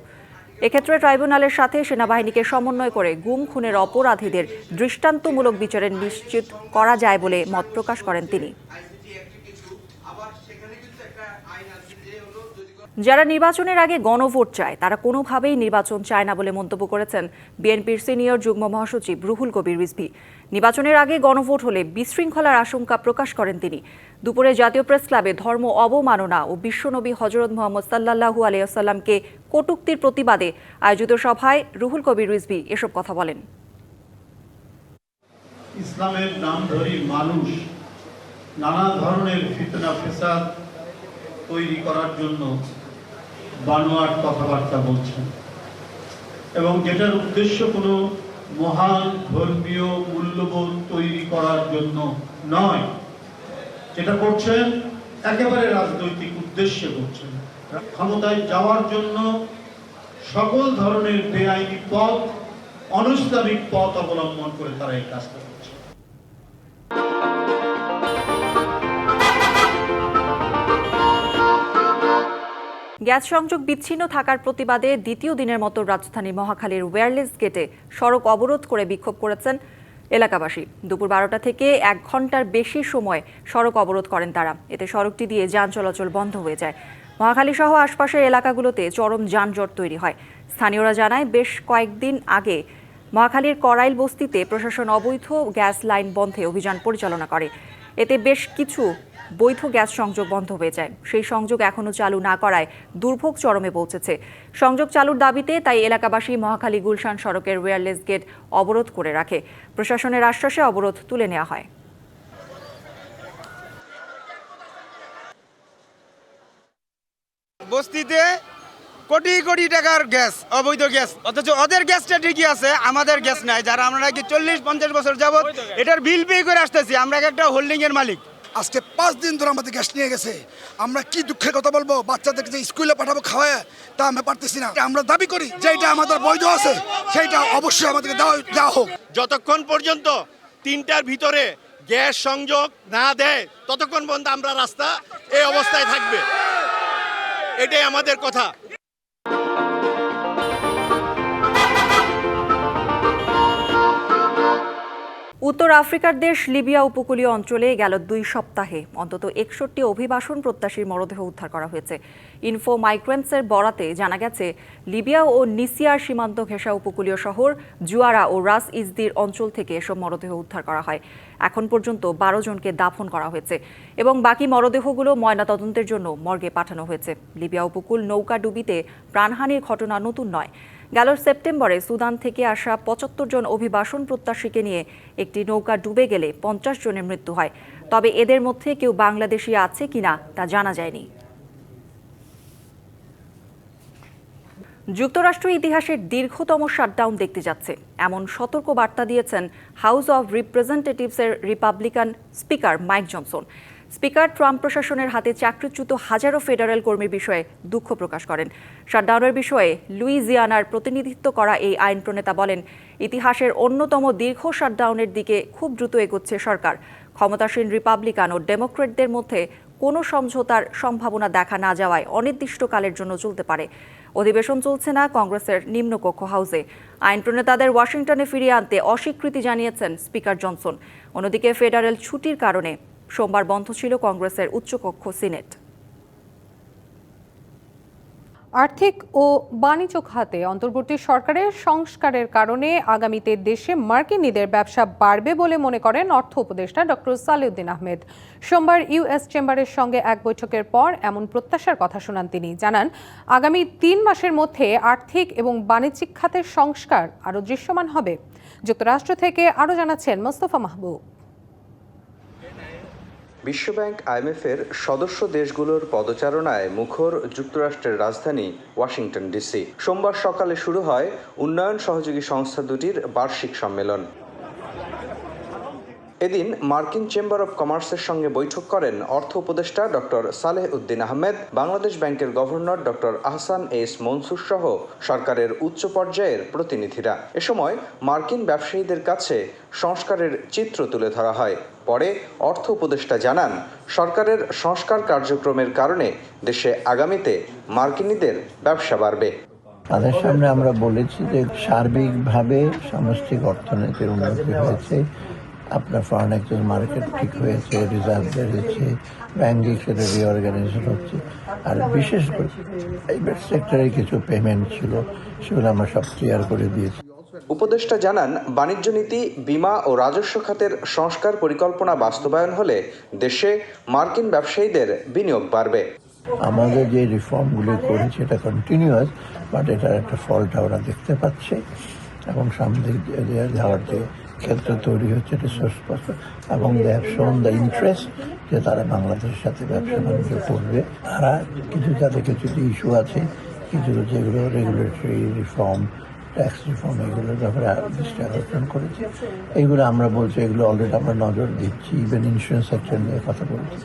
এক্ষেত্রে ট্রাইব্যুনালের সাথে সেনাবাহিনীকে সমন্বয় করে গুম খুনের অপরাধীদের দৃষ্টান্তমূলক বিচারের নিশ্চিত করা যায় বলে মত প্রকাশ করেন তিনি। যারা নির্বাচনের আগে গণভোট চায় তারা কোনোভাবেই নির্বাচন চায় না বলে মন্তব্য করেছেন বিএনপির সিনিয়র যুগ্ম মহাসচিব রুহুল কবির রিজভী। নির্বাচনের আগে গণভোট হলে বিশৃঙ্খলার আশঙ্কা প্রকাশ করেন তিনি। দুপুরে জাতীয় প্রেস ক্লাবে ধর্ম অবমাননা ও বিশ্বনবী হযরত মুহাম্মদ সাল্লাল্লাহু আলাইহি ওয়াসাল্লামকে কটূক্তির প্রতিবাদে আয়োজিত সভায় রুহুল কবির রিজভী এসব কথা বলেন। ইসলামের নাম ধরে মানুষ নানা ধরনের ফিতনা ফেসাদ তৈরি করার জন্য বানোয়াট কথাবার্তা বলছেন, এবং যেটার উদ্দেশ্য কোনো মহান ধর্মীয় মূল্যবোধ তৈরি করার জন্য নয়, যেটা করছেন একেবারে রাজনৈতিক উদ্দেশ্যে করছেন। ক্ষমতায় যাওয়ার জন্য সকল ধরনের বেআইনি পথ, অনৈসলামিক পথ অবলম্বন করে তারা এই কাজটা করছে। গ্যাস সংযোগ বিচ্ছিন্ন থাকার প্রতিবাদে দ্বিতীয় দিনের মতো রাজধানীর মহাখালীর ওয়্যারলেস গেটে সড়ক অবরোধ করে বিক্ষোভ করেছেন এলাকাবাসী। দুপুর 12টা থেকে 1 ঘন্টার বেশি সময় সড়ক অবরোধ করেন তারা। এতে সড়কটি দিয়ে যান চলাচল বন্ধ হয়ে যায়। মহাখালী সহ আশপাশের এলাকাগুলোতে চরম যানজট তৈরি হয়। স্থানীয়রা জানায়, বেশ কয়েকদিন আগে মহাখালীর করাইল বস্তিতে প্রশাসন অবৈধ গ্যাস লাইন বন্ধে অভিযান পরিচালনা করে। এতে বেশ কিছু বৈধ গ্যাস সংযোগ বন্ধ হয়ে যায়। সেই সংযোগ এখনও চালু না করায় দুর্ভোগ চরমে পৌঁছেছে। সংযোগ চালুর দাবিতে তাই এলাকাবাসী মহাখালী গুলশান সড়কের ওয়্যারলেস গেট অবরোধ করে রাখে। প্রশাসনের আশ্বাসে অবরোধ তুলে নেওয়া হয়। বস্তিতে কোটি কোটি টাকার গ্যাস, অবৈধ গ্যাস, অথচ ওদের গ্যাসটা ঠিকই আছে, আমাদের গ্যাস নাই। যারা আমরা নাকি 40-50 বছর যাবত এটার বিল পে করে আসতেছি, আমরা একটা হোল্ডিং এর মালিক। আজকে 5 দিন ধরে আমাদের গ্যাস নিয়ে গেছে। আমরা কি দুঃখের কথা বলবো, বাচ্চাদেরকে যে স্কুলে পাঠাবো খাওয়ায়, তা আমরা পারতেছি না। আমরা দাবি করি যে এটা আমাদের বৈধ আছে, সেইটা অবশ্যই আমাদেরকে দেওয়া হোক। যতক্ষণ পর্যন্ত 3টার ভিতরে গ্যাস সংযোগ না দেয় ততক্ষণ পর্যন্ত আমরা রাস্তা এই অবস্থায় থাকবে, এটাই আমাদের কথা। উত্তর আফ্রিকার দেশ লিবিয়া উপকূলীয় অঞ্চলে গেল 2 সপ্তাহে অন্তত 61 অভিবাসন প্রত্যাশীর মরদেহ উদ্ধার করা হয়েছে। ইনফো মাইগ্রেন্টসের বরাতে জানা গেছে, লিবিয়া ও নিসিয়ার সীমান্ত ঘেঁষা উপকূলীয় শহর জুয়ারা ও রাস ইজদির অঞ্চল থেকে এসব মরদেহ উদ্ধার করা হয়। এখন পর্যন্ত 12 জনকে দাফন করা হয়েছে এবং বাকি মরদেহগুলো ময়নাতদন্তের জন্য মর্গে পাঠানো হয়েছে। লিবিয়া উপকূল নৌকা ডুবিতে প্রাণহানির ঘটনা নতুন নয়। গেল সেপ্টেম্বরে সুদান থেকে আসা 75 জন অভিবাসন প্রত্যাশীকে নিয়ে একটি নৌকা ডুবে গেলে 50 জনের মৃত্যু হয়। তবে এদের মধ্যে কেউ বাংলাদেশি আছে কিনা তা জানা যায়নি। যুক্তরাষ্ট্র ইতিহাসের দীর্ঘতম শাটডাউন দেখতে যাচ্ছে, এমন সতর্ক বার্তা দিয়েছেন হাউস অব রিপ্রেজেন্টেটিভসের Republican speaker Mike Johnson. Speaker Trump প্রশাসনের হাতে চাকরিচ্যুত হাজারো ফেডারেল কর্মীর বিষয়ে দুঃখ প্রকাশ করেন। শাটডাউনের বিষয়ে লুইজিয়ানার প্রতিনিধিত্ব করা এই আইন প্রণেতা বলেন, ইতিহাসের অন্যতম দীর্ঘ শাটডাউনের দিকে খুব দ্রুত এগোচ্ছে সরকার। ক্ষমতাসীন রিপাবলিকান ও ডেমোক্রেটদের মধ্যে কোনো সমঝোতার সম্ভাবনা দেখা না যাওয়ায় অনির্দিষ্টকালের জন্য চলতে পারে। অধিবেশন চলছে না কংগ্রেসের নিম্নকক্ষ হাউসে। আইন প্রণেতাদের ওয়াশিংটনে ফিরিয়ে আনতে অস্বীকৃতি জানিয়েছেন স্পিকার জনসন। অন্যদিকে ফেডারেল ছুটির কারণে সোমবার বন্ধ ছিল কংগ্রেসের উচ্চকক্ষ সিনেট। আর্থিক ও বাণিজ্য খাতে অন্তর্বর্তী সরকারের সংস্কারের কারণে আগামীতে দেশে মার্কিনীদের ব্যবসা বাড়বে বলে মনে করেন অর্থ উপদেষ্টা ডক্টর সালেউদ্দিন আহমেদ। সোমবার ইউএস চেম্বারের সঙ্গে এক বৈঠকের পর এমন প্রত্যাশার কথা শোনান তিনি। জানান, আগামী 3 মাসের মধ্যে আর্থিক এবং বাণিজ্যিক খাতের সংস্কার আরও দৃশ্যমান হবে। যুক্তরাষ্ট্র থেকে আরও জানাচ্ছেন মোস্তফা মাহবুব। বিশ্বব্যাংক আইএমএফের সদস্য দেশগুলোর পদচারণায় মুখর যুক্তরাষ্ট্রের রাজধানী ওয়াশিংটন ডিসি। সোমবার সকালে শুরু হয় উন্নয়ন সহযোগী সংস্থা দুটির বার্ষিক সম্মেলন। এদিন মার্কিন চেম্বার অব কমার্সের সঙ্গে বৈঠক করেন অর্থ উপদেষ্টা ডক্টর সালেহ উদ্দিন আহমেদ, বাংলাদেশ ব্যাংকের governor doctor Ahsan S Mansur সহ সরকারের উচ্চ পর্যায়ের প্রতিনিধিরা। এ সময় মার্কিন ব্যবসায়ীদের কাছে সংস্কারের চিত্র তুলে ধরা হয়। পরে অর্থ উপদেষ্টা জানান, সরকারের সংস্কার কার্যক্রমের কারণে দেশে আগামীতে মার্কিনীদের ব্যবসা বাড়বে। তাদের সামনে আমরা বলেছি যে সার্বিকভাবে সামষ্টিক অর্থনীতির উন্নতি হয়েছে, আপনার ফরেন এক্সচেঞ্জ মার্কেট ঠিক হয়েছে, রিজার্ভ বেড়েছে, ব্যাংকিং সেক্টরে রিঅর্গানাইজেশন হচ্ছে, আর বিশেষ করে প্রাইভেট সেক্টরে কিছু পেমেন্ট ছিল সেগুলো আমরা সব ক্লিয়ার করে দিয়েছি। উপদেষ্টা জানান, বাণিজ্য নীতি, বীমা ও রাজস্ব খাতের সংস্কার পরিকল্পনা বাস্তবায়ন হলে দেশে মার্কিন ব্যবসায়ীদের বিনিয়োগ বাড়বে। আমাদের যে রিফর্মগুলি করেছে এটা কন্টিনিউয়াস, বাট এটার একটা ফলটা ওরা দেখতে পাচ্ছে এবং সামনে যাওয়ার যে ক্ষেত্র তৈরি হচ্ছে এটা সুস্পষ্ট, এবং they have shown the interest যে তারা বাংলাদেশের সাথে ব্যবসা বাণিজ্য করবে। তারা কিছু তাদের কিছু ইস্যু আছে, কিছু যেগুলো রেগুলেটরি রিফর্ম, ট্যাক্স রিফর্ম, এগুলোর ব্যাপারে দৃষ্টি আকর্ষণ করেছে। এইগুলো আমরা বলছি, এগুলো অলরেডি আমরা নজর দিচ্ছি, ইভেন ইন্স্যুরেন্স সেক্টর নিয়ে কথা বলছি।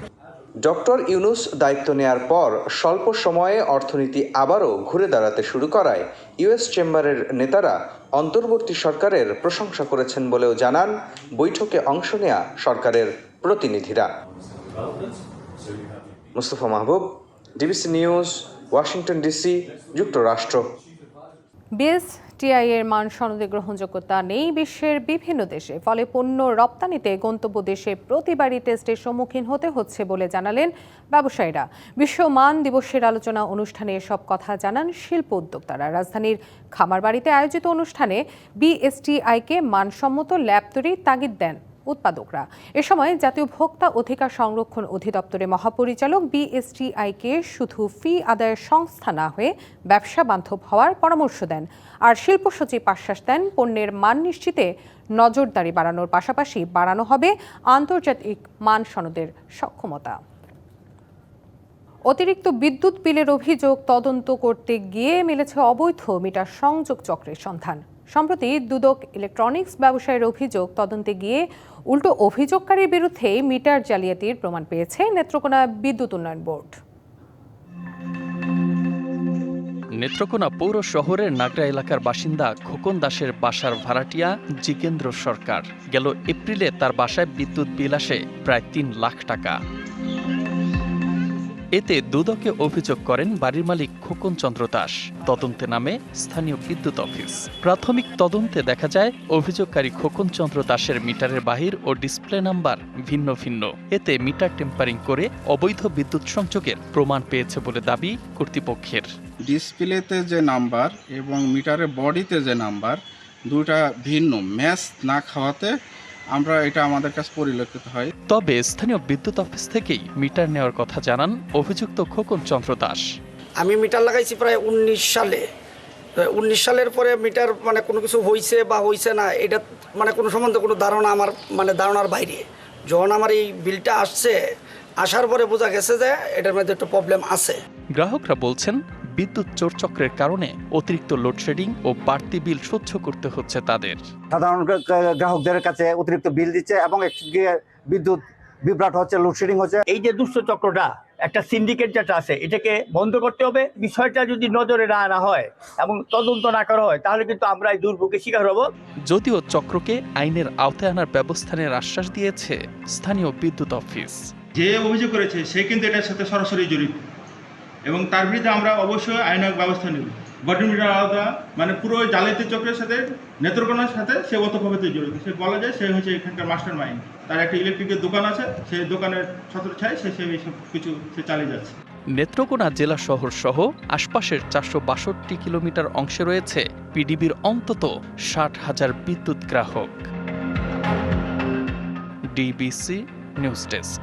ডক্টর ইউনুস দায়িত্ব নেয়ার পর স্বল্প সময়ে অর্থনীতি আবারও ঘুরে দাঁড়াতে শুরু করায় ইউএস চেম্বারের নেতারা অন্তর্বর্তী সরকারের প্রশংসা করেছেন বলেও জানান বৈঠকে অংশ নেয়া সরকারের প্রতিনিধিরা। মুস্তফা মাহবুব, ডিবিসি নিউজ, ওয়াশিংটন ডিসি, যুক্তরাষ্ট্র। বিএসটিআই এর মান সনদে গ্রহণযোগ্যতা নেই বিশ্বের বিভিন্ন দেশে, ফলে পণ্য রপ্তানিতে গন্তব্য দেশে প্রতিবারই টেস্টের সম্মুখীন হতে হচ্ছে বলে জানালেন ব্যবসায়ীরা। বিশ্ব মান দিবসের আলোচনা অনুষ্ঠানে এসব কথা জানান শিল্প উদ্যোক্তারা। রাজধানীর খামারবাড়িতে আয়োজিত অনুষ্ঠানে বিএসটিআইকে মানসম্মত ল্যাব তৈরির তাগিদ দেন উৎপাদকরা। এ সময় জাতীয় ভোক্তা অধিকার সংরক্ষণ অধিদপ্তরের মহাপরিচালক বিএসটিআইকে শুধু ফি আদায়ের সংস্থা না হয়ে ব্যবসা বান্ধব হওয়ার পরামর্শ দেন। আর শিল্প সচিব আশ্বাস দেন, পণ্যের মান নিশ্চিতে নজরদারি বাড়ানোর পাশাপাশি বাড়ানো হবে আন্তর্জাতিক মান সনদের সক্ষমতা। অতিরিক্ত বিদ্যুৎ বিলের অভিযোগ তদন্ত করতে গিয়ে মিলেছে অবৈধ মিটার সংযোগ চক্রের সন্ধান। সম্প্রতি দুদক ইলেকট্রনিক্স ব্যবসায়ের অভিযোগ তদন্তে গিয়ে উল্টো অভিযোগকারীর বিরুদ্ধে মিটার জালিয়াতির প্রমাণ পেয়েছে নেত্রকোনা বিদ্যুৎ উন্নয়ন বোর্ড। নেত্রকোনা পৌর শহরের নাগরা এলাকার বাসিন্দা খোকন দাসের বাসার ভাড়াটিয়া জিতেন্দ্র সরকার। গেল এপ্রিলে তার বাসায় বিদ্যুৎ বিল আসে প্রায় 3 লাখ টাকা। এতে দুদকে অভিযোগ করেন বাড়ির মালিক খোকন চন্দ্র দাস। তদন্তে নামে স্থানীয় বিদ্যুৎ অফিস। প্রাথমিক তদন্তে দেখা যায় অভিযোগকারী খোকন চন্দ্র দাসের মিটারের বাহির ও ডিসপ্লে নাম্বার ভিন্ন ভিন্ন। এতে মিটার টেম্পারিং করে অবৈধ বিদ্যুৎ সংযোগের প্রমাণ পেয়েছে বলে দাবি কর্তৃপক্ষের। ডিসপ্লেতে যে নাম্বার এবং মিটারের বডিতে যে নাম্বার দুটা ভিন্ন, ম্যাচ না খাওয়াতে আমরা এটা আমাদের কাছে পরিলক্ষিত হয়। তবে স্থানীয় বিদ্যুৎ অফিস থেকেই মিটার নেওয়ার কথা জানান অভিযুক্ত খোকন চন্দ্র দাস। আমি মিটার লাগাইছি প্রায় 19 সালে। 19 সালের পরে মিটার কোনো কিছু হয়েছে বা হয়েছে না, এটা কোনো সম্বন্ধে কোনো ধারণা আমার ধারণার বাইরে। যখন আমার এই বিলটা আসার পরে বোঝা গেছে যে এটার মধ্যে একটু প্রবলেম আছে। গ্রাহকরা বলছেন বিদ্যুৎ চোরচক্রের কারণে অতিরিক্ত লোডশেডিং ও বাড়তি বিল সহ্য করতে হচ্ছে তাদের। সাধারণ গ্রাহকদের কাছে অতিরিক্ত বিল দিচ্ছে এবং বিদ্যুৎ বিভ্রাট হচ্ছে, লোডশেডিং হচ্ছে। এই যে দুষ্ট চক্রটা, একটা সিন্ডিকেট যেটা আছে, এটাকে বন্ধ করতে হবে। বিষয়টা যদি নজরে না আনা হয় এবং তদন্ত না করা হয় তাহলে কিন্তু আমরা এই দুর্ভোগের শিকার হব। যদিও চক্রকে আইনের আওতায় আনার ব্যবস্থা নেওয়ার আশ্বাস দিয়েছে স্থানীয় বিদ্যুৎ অফিস। যে অভিযোগ করেছে সে কিন্তু এটার সাথে সরাসরি জড়িত, এবং তার বিরুদ্ধে আমরা অবশ্যই আইনানুগ ব্যবস্থা নেব। বটম মিটার আলাদা মানে পুরো জালিয়াতি চক্রের সাথে নেত্রকোনার সাথে সে ওতপ্রোতভাবে জড়িত। সে বলা যায় সে হচ্ছে এখানকার মাস্টার মাইন্ড। তার একটা ইলেকট্রিকের দোকান আছে, সেই দোকানের ছত্রছায়ায় সে সব কিছু সে চালিয়ে যাচ্ছে। নেত্রকোনা জেলা শহর সহ আশপাশের 462 কিলোমিটার অংশে রয়েছে পিডিবির অন্তত 60,000 বিদ্যুৎ গ্রাহক। DBC news desk.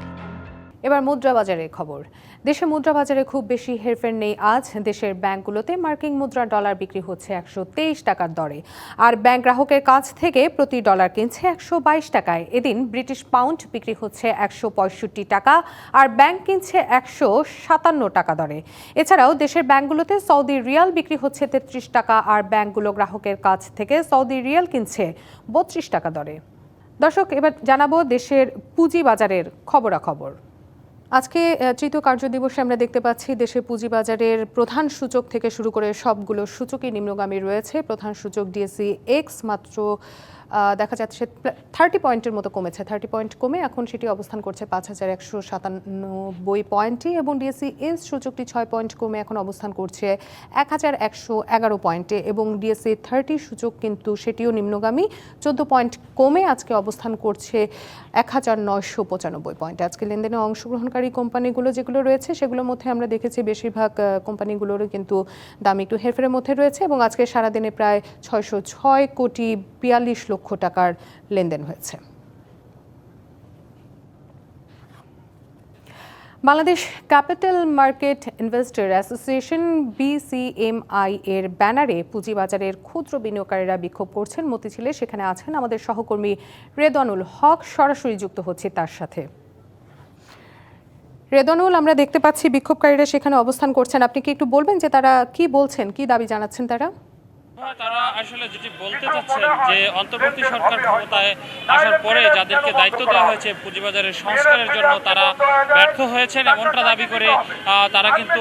এবার মুদ্রা বাজারের খবর। দেশে মুদ্রা বাজারে খুব বেশি হেরফের নেই আজ। দেশের ব্যাংকগুলোতে মার্কিন মুদ্রা ডলার বিক্রি হচ্ছে 123 টাকার দরে, আর ব্যাংক গ্রাহকের কাছ থেকে প্রতি ডলার কিনছে 122 টাকায়। এদিন ব্রিটিশ পাউন্ড বিক্রি হচ্ছে 165 টাকা, আর ব্যাংক কিনছে 157 টাকা দরে। এছাড়াও দেশের ব্যাংকগুলোতে সৌদি রিয়াল বিক্রি হচ্ছে 33 টাকা, আর ব্যাংকগুলো গ্রাহকের কাছ থেকে সৌদি রিয়াল কিনছে 32 টাকা দরে। দর্শক, এবার জানাবো দেশের পুঁজি বাজারের খবরাখবর। আজকে তৃতীয় কার্যদিবসে আমরা দেখতে পাচ্ছি দেশের পুঁজিবাজারের প্রধান সূচক থেকে শুরু করে সবগুলো সূচকই নিম্নগামী রয়েছে। প্রধান সূচক ডিএসই এক্স মাত্র দেখা যাচ্ছে 30 পয়েন্টের মতো কমেছে। 30 পয়েন্ট কমে এখন সেটি অবস্থান করছে 5197 পয়েন্টে, এবং ডিএসই এস সূচকটি 6 পয়েন্ট কমে এখন অবস্থান করছে 1111 পয়েন্টে, এবং ডিএসই 30 সূচক কিন্তু সেটিও নিম্নগামী 14 পয়েন্ট কমে আজকে অবস্থান করছে 1995 পয়েন্টে। আজকে লেনদেনে অংশগ্রহণকারী কোম্পানিগুলো যেগুলো রয়েছে সেগুলোর মধ্যে আমরা দেখেছি বেশিরভাগ কোম্পানিগুলোরও কিন্তু দাম একটু হেরফেরের মধ্যে রয়েছে, এবং আজকে সারাদিনে প্রায় 606 কোটি 42 লক্ষ টাকার লেনদেন হয়েছে। Bangladesh capital market investor association BCMI এর ব্যানারে পুঁজিবাজারের ক্ষুদ্র বিনিয়োগকারীরা বিক্ষোভ করছেন মতিঝিলে। সেখানে আছেন আমাদের সহকর্মী রেদওয়ানুল হক, সরাসরি যুক্ত হচ্ছে তার সাথে। রেদওয়ানুল, আমরা দেখতে পাচ্ছি বিক্ষোভকারীরা সেখানে অবস্থান করছেন, আপনি কি একটু বলবেন যে তারা কি বলছেন, কি দাবি জানাচ্ছেন তারা? তারা আসলে যেটি বলতে চাচ্ছেন যে অন্তর্বর্তী সরকার ক্ষমতায় আসার পরে যাদেরকে দায়িত্ব দেওয়া হয়েছে পুঁজিবাজারের সংস্কারের জন্য তারা ব্যর্থ হয়েছেন এমনটা দাবি করে তারা কিন্তু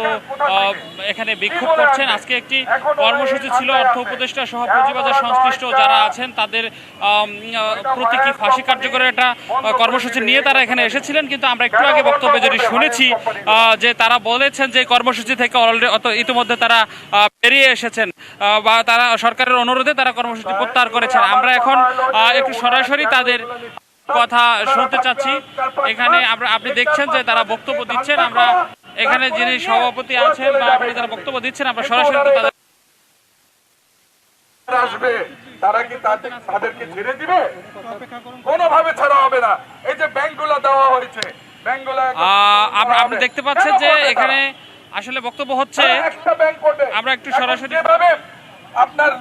এখানে বিক্ষোভ করছেন। আজকে একটি কর্মসূচি ছিল অর্থ উপদেষ্টা সহ পুঁজিবাজার সংশ্লিষ্ট যারা আছেন তাদের প্রতীকী ফাঁসি কার্যকরের একটা কর্মসূচি নিয়ে তারা এখানে এসেছিলেন, কিন্তু আমরা একটু আগে বক্তব্যে যেটি শুনেছি যে তারা বলেছেন যে কর্মসূচি থেকে ইতিমধ্যে তারা বেরিয়ে এসেছেন বা তারা সরকারের অনুরোধে তারা কর্মসূচি প্রত্যাহার করেছেন। আমরা এখন একটু সরাসরি তাদের কথা শুনতে চাচ্ছি। এখানে আপনি দেখছেন যে তারা বক্তব্য দিচ্ছেন। আমরা এখানে যিনি সভাপতি আছেন বা আপনি যারা বক্তব্য দিচ্ছেন আমরা সরাসরি তাদের আসবে, তারা কি তাদেরকে ছেড়ে দিবে? কোনোভাবে ছাড়া হবে না। এই যে ব্যাংকগুলো দেওয়া হয়েছে, ব্যাংকগুলো আপনি দেখতে পাচ্ছেন যে এখানে আসলে বক্তব্য হচ্ছে। আমরা একটু সরাসরি আপনার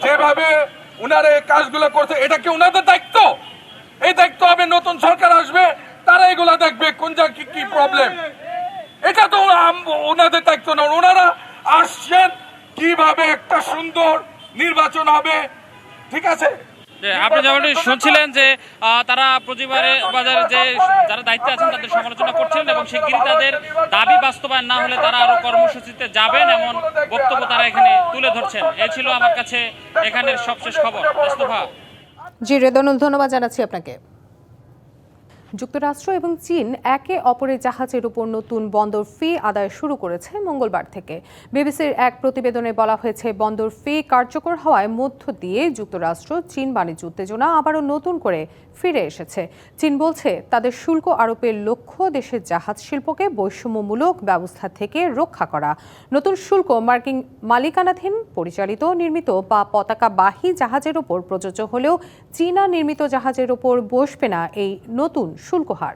যেভাবে উনারা এই কাজগুলো করছে এটা কি উনাদের দায়িত্ব? এই দায়িত্ব হবে নতুন সরকার আসবে, তারা এগুলা দেখবে কোন জায়গায় কি প্রবলেম। এটা তো ওনাদের দায়িত্ব না। ওনারা আসছেন কিভাবে একটা সুন্দর নির্বাচন হবে, ঠিক আছে? আপনি যেমনটি শুনছিলেন যে তারা পুঁজিবাজারে যে যারা দায়িত্বে আছেন তাদের সমালোচনা করছেন এবং শিগগিরই তাদের দাবি বাস্তবায়ন না হলে তারা আরো কর্মসূচিতে যাবেন এমন বক্তব্য তারা এখানে তুলে ধরছেন। এই ছিল আমার কাছে এখানের সবশেষ খবর। জি রেদওয়ানুল, ধন্যবাদ জানাচ্ছি আপনাকে। যুক্তরাষ্ট্র এবং চীন একে অপরের জাহাজের উপর নতুন বন্দর ফি আদায় শুরু করেছে মঙ্গলবার থেকে। বিবিসির এক প্রতিবেদনে বলা হয়েছে বন্দর ফি কার্যকর হওয়ায় মধ্য দিয়ে যুক্তরাষ্ট্র চীন বাণিজ্য উত্তেজনা আবারও নতুন করে ফিরে এসেছে। চীন বলছে তাদের শুল্ক আরোপের লক্ষ্য দেশের জাহাজ শিল্পকে বৈষম্যমূলক ব্যবস্থা থেকে রক্ষা করা। নতুন শুল্ক মার্কিন মালিকানাধীন পরিচালিত, নির্মিত বা পতাকাবাহী জাহাজের উপর প্রযোজ্য হলেও চীনা নির্মিত জাহাজের উপর বসবে না এই নতুন শুল্ক হার।